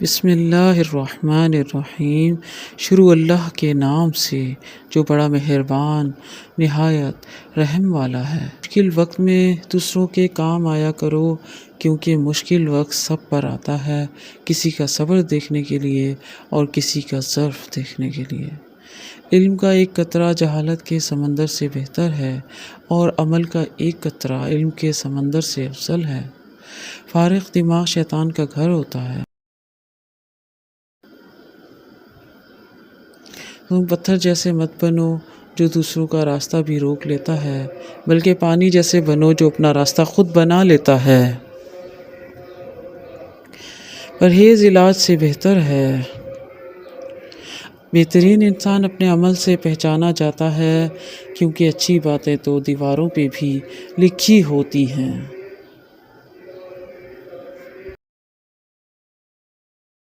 بسم اللہ الرحمن الرحیم۔ شروع اللہ کے نام سے جو بڑا مہربان نہایت رحم والا ہے۔ مشکل وقت میں دوسروں کے کام آیا کرو، کیونکہ مشکل وقت سب پر آتا ہے، کسی کا صبر دیکھنے کے لیے اور کسی کا ظرف دیکھنے کے لیے۔ علم کا ایک قطرہ جہالت کے سمندر سے بہتر ہے، اور عمل کا ایک قطرہ علم کے سمندر سے افضل ہے۔ فارغ دماغ شیطان کا گھر ہوتا ہے۔ تم پتھر جیسے مت بنو جو دوسروں کا راستہ بھی روک لیتا ہے، بلکہ پانی جیسے بنو جو اپنا راستہ خود بنا لیتا ہے۔ پرہیز علاج سے بہتر ہے۔ بہترین انسان اپنے عمل سے پہچانا جاتا ہے، کیونکہ اچھی باتیں تو دیواروں پہ بھی لکھی ہوتی ہیں۔